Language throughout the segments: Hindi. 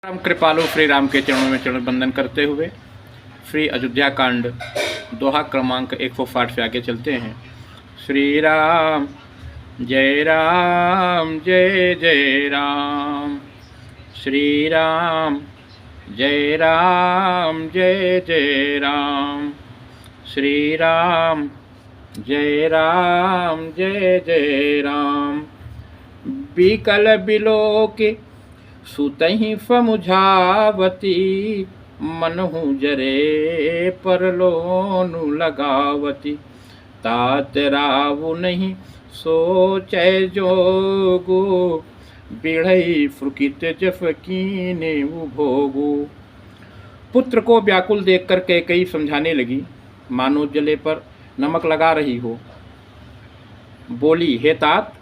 राम कृपालु श्री राम के चरणों में चरण बंदन करते हुए श्री अयोध्या कांड दोहा क्रमांक 160 से आगे चलते हैं। श्री राम जय जय राम, श्री राम जय जय राम, श्री राम जय जय राम। बिकल बिलोक सुतहि समुझावती, मनहु जरे परलोनु लगावती। तात रावु नहीं सोचै जोगु, बिढ़ई फुकित जफ कीने भोगु। पुत्र को व्याकुल देखकर कैकेयी समझाने लगी, मानो जले पर नमक लगा रही हो। बोली, हे तात,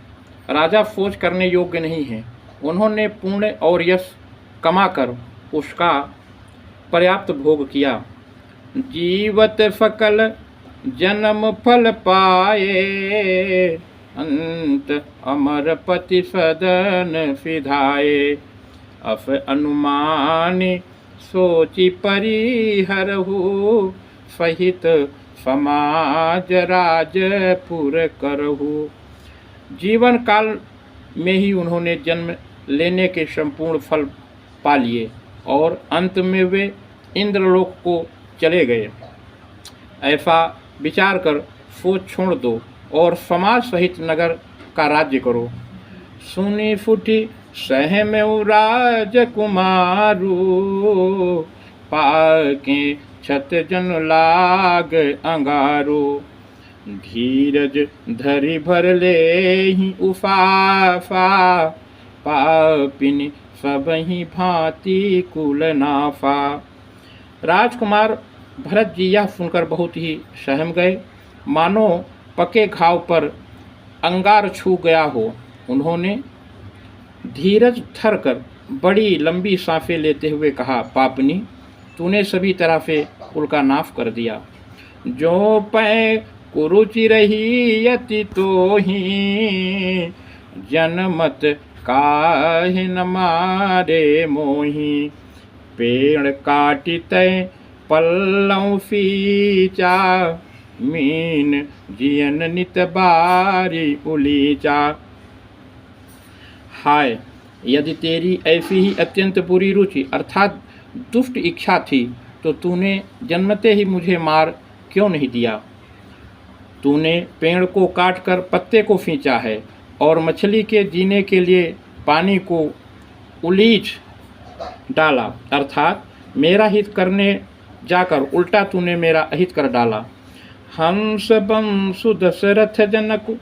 राजा सोच करने योग्य नहीं है। उन्होंने पुण्य और यश कमाकर उसका पर्याप्त भोग किया। जीवत सकल जन्म फल पाए, अंत अमर पति सदन सिधाए। अफ अनुमानि सोचि परिहरहु, सहित समाज राजपुर करहु। जीवन काल में ही उन्होंने जन्म लेने के संपूर्ण फल पा लिए और अंत में वे इंद्रलोक को चले गए। ऐसा विचार कर सोच छोड़ दो और समाज सहित नगर का राज्य करो। सुनी फुटी सहम राजकुमारू, पाके छत जन लाग अंगारो। धीरज धरि भर लेहि उफाफा, पापिनी सबहि भांति कुल नाफा। राजकुमार भरत जी यह सुनकर बहुत ही सहम गए, मानो पके घाव पर अंगार छू गया हो। उन्होंने धीरज धर कर बड़ी लंबी सांसें लेते हुए कहा, पापनी, तूने सभी तरह से कुल का नाश कर दिया। जो पै कुरुचि रही यति तो ही, जनमत काहे न मारे मोही। पेड़ काटित पल्लव सींचा, मीन जियन नित बारी उलीचा। हाय, यदि तेरी ऐसी ही अत्यंत बुरी रुचि अर्थात दुष्ट इच्छा थी तो तूने जन्मते ही मुझे मार क्यों नहीं दिया। तूने पेड़ को काटकर पत्ते को खींचा है और मछली के जीने के लिए पानी को उलीच डाला, अर्थात मेरा हित करने जाकर उल्टा तूने मेरा अहित कर डाला। हंस बंसु दशरथ जनक,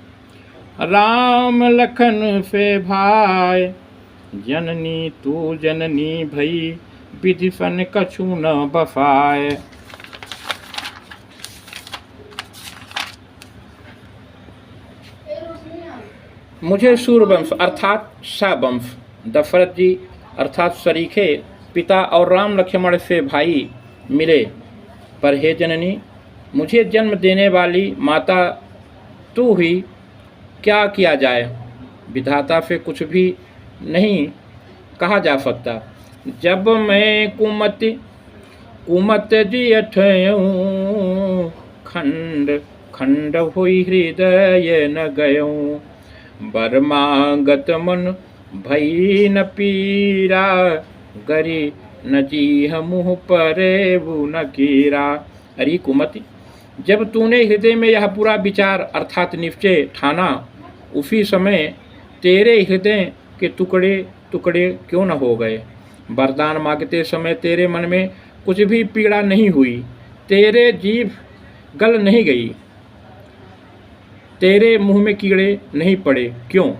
राम लखन से भाई। जननी तू जननी भई, विधि सन कछु न बसाए। मुझे सूर्यवंश अर्थात शावंश, दशरथ जी अर्थात सरीखे पिता और राम लक्ष्मण से भाई मिले, पर हे जननी, मुझे जन्म देने वाली माता तू ही, क्या किया जाए। विधाता से कुछ भी नहीं कहा जा सकता। जब मैं कुमत जी अठयूं, खंड खंड हुई हृदय न गयूं। बरमागत मन भई न पीरा, गरी न जीह मुँह परे वो न कीरा। अरे कुमति, जब तूने हृदय में यह पूरा विचार अर्थात निश्चय ठाना, उसी समय तेरे हृदय के टुकड़े टुकड़े क्यों न हो गए। वरदान मांगते समय तेरे मन में कुछ भी पीड़ा नहीं हुई, तेरे जीभ गल नहीं गई, तेरे मुंह में कीड़े नहीं पड़े, क्यों।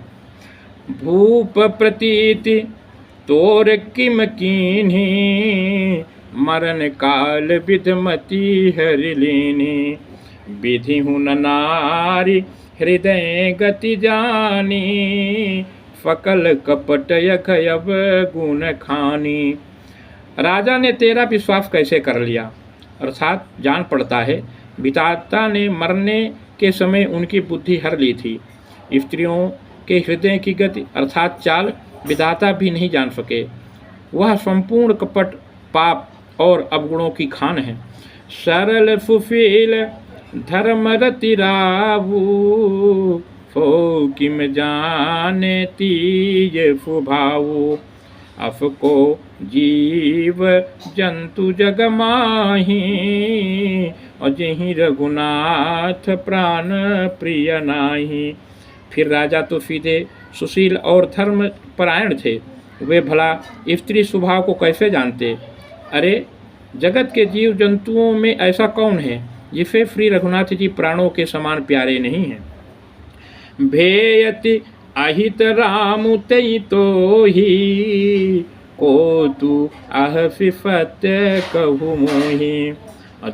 भूप प्रतीति तोर किम कीन्ही, मरण काल विधमति हरिलीनी। विधि हूँ न नारी हृदय गति जानी, सकल कपट यखयब गुण खानी। राजा ने तेरा विश्वास कैसे कर लिया, अर्थात जान पड़ता है विधाता ने मरने के समय उनकी बुद्धि हर ली थी। स्त्रियों के हृदय की गति अर्थात चाल विधाता भी नहीं जान सके। वह संपूर्ण कपट, पाप और अवगुणों की खान है। सरल सुशील धर्म रति रावू, फो किम जाने तीज सुभाऊ। अफको जीव जंतु जग माही, अजहि रघुनाथ प्राण प्रिय नाही। फिर राजा तो सीधे सुशील और धर्म परायण थे, वे भला स्त्री स्वभाव को कैसे जानते। अरे जगत के जीव जंतुओं में ऐसा कौन है जिसे श्री रघुनाथ जी प्राणों के समान प्यारे नहीं हैं। भेयति अहित राम तई तो ही, को तू आह सिफत कहु मोही।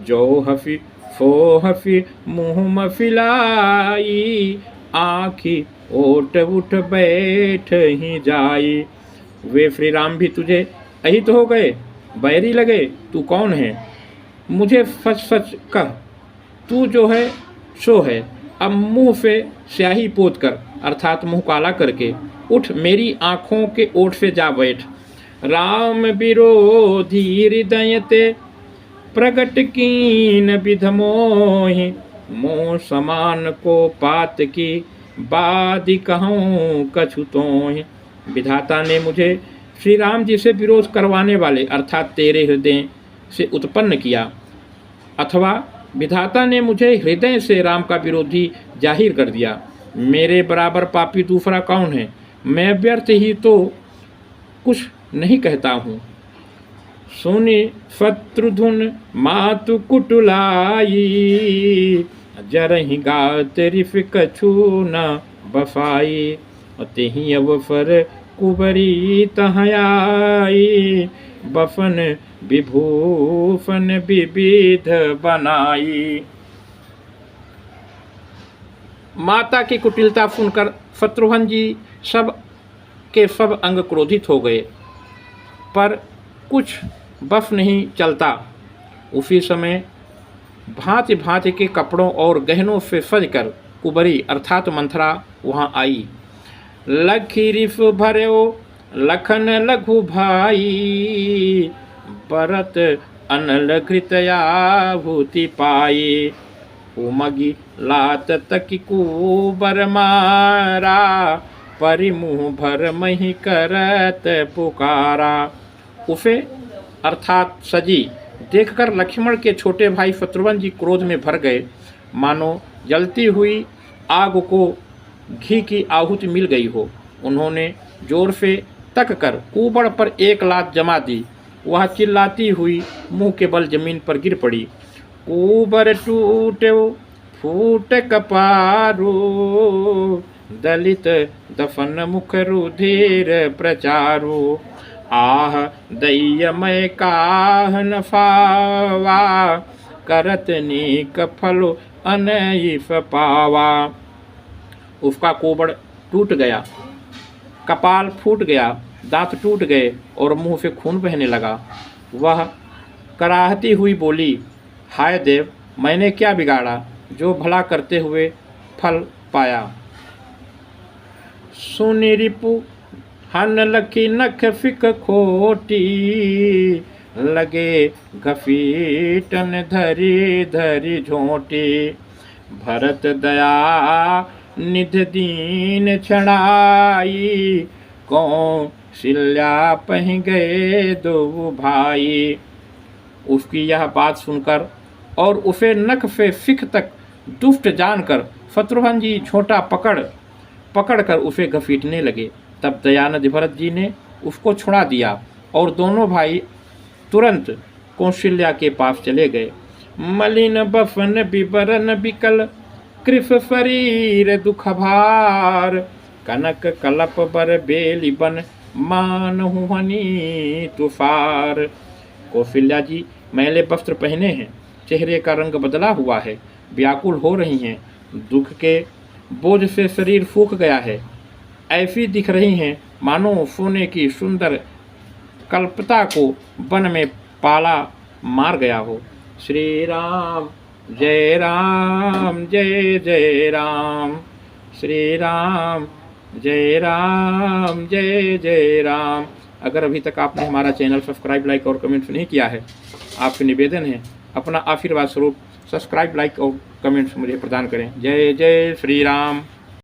जो हफी फो हफी मुँह मफिलाई, आँखी ओट उठ बैठ ही जाई। वे श्री राम भी तुझे अहित हो गए, बैरी लगे, तू कौन है? मुझे सच सच कह, तू जो है सो है। अब मुंह से स्याही पोत कर, अर्थात मुंह काला करके उठ, मेरी आँखों के ओट से जा बैठ। राम विरोधी हृदय ते, प्रगट कीन विध मोहि। मोह समान को पात की, बादि कहूँ कछु तोहि। विधाता ने मुझे श्री राम जी से विरोध करवाने वाले अर्थात तेरे हृदय से उत्पन्न किया, अथवा विधाता ने मुझे हृदय से राम का विरोधी जाहिर कर दिया। मेरे बराबर पापी दूसरा कौन है? मैं व्यर्थ ही तो कुछ नहीं कहता हूँ। सुनि शत्रुधुन मातु कुटुलाई, जरहि गात रिफ कछु न बसाई। तेहि अवसर कुबरी तहयाई, बफन विभूषण विविध बनाई। माता की कुटिलता सुनकर शत्रुघ्न जी सब के सब अंग क्रोधित हो गए, पर कुछ बस नहीं चलता। उसी समय भांति भांति के कपड़ों और गहनों से सजकर कुबरी अर्थात मंथरा वहाँ आई। लखी रिफ भर्यो लखन लघु भाई, बरत अनल घृतयाभूति पाई। उमगी लात तकी कुबर मारा, परिमुह भर मही करत पुकारा। उसे अर्थात सजी देखकर लक्ष्मण के छोटे भाई शत्रुघ्न जी क्रोध में भर गए, मानो जलती हुई आग को घी की आहुति मिल गई हो। उन्होंने जोर से तक कर कुबड़ पर एक लात जमा दी। वह चिल्लाती हुई मुंह के बल जमीन पर गिर पड़ी। कुबर टूटे फूट कपारो, दलित दफन मुख रुधिर प्रचारो। आह दैयमय काह न फावा, करत नीक फलो अनैफ पावा। उसका कोबड़ टूट गया, कपाल फूट गया, दांत टूट गए और मुंह से खून बहने लगा। वह कराहती हुई बोली, हाय देव, मैंने क्या बिगाड़ा जो भला करते हुए फल पाया। सुनि रिपु हन लखी नख फिक खोटी, लगे घफीटन धरी धरी झोंटी। भरत दया निध दीन छड़ाई, कौशल्या पह गए दो भाई। उसकी यह बात सुनकर और उसे नख से सिख तक दुष्ट जानकर शत्रुघ्न जी छोटा पकड़ कर उसे घसीटने लगे। तब दयानंद भरत जी ने उसको छुड़ा दिया और दोनों भाई तुरंत कौशल्या के पास चले गए। मलिन बफन बिबरन बिकल, कृफ शरीर दुख भार। कनक कलप बर बेली बन, मानहु हनी तुफार। कौशल्या जी मैले वस्त्र पहने हैं, चेहरे का रंग बदला हुआ है, व्याकुल हो रही हैं, दुख के बोझ से शरीर सूख गया है, ऐसी दिख रही हैं मानो सोने की सुंदर कल्पता को वन में पाला मार गया हो। श्री राम जय राम जय जय राम, श्री राम जय राम जय जय राम। अगर अभी तक आपने हमारा चैनल सब्सक्राइब, लाइक और कमेंट्स नहीं किया है, आपसे निवेदन है अपना आशीर्वाद स्वरूप सब्सक्राइब, लाइक और कमेंट्स मुझे प्रदान करें। जय जय श्री राम।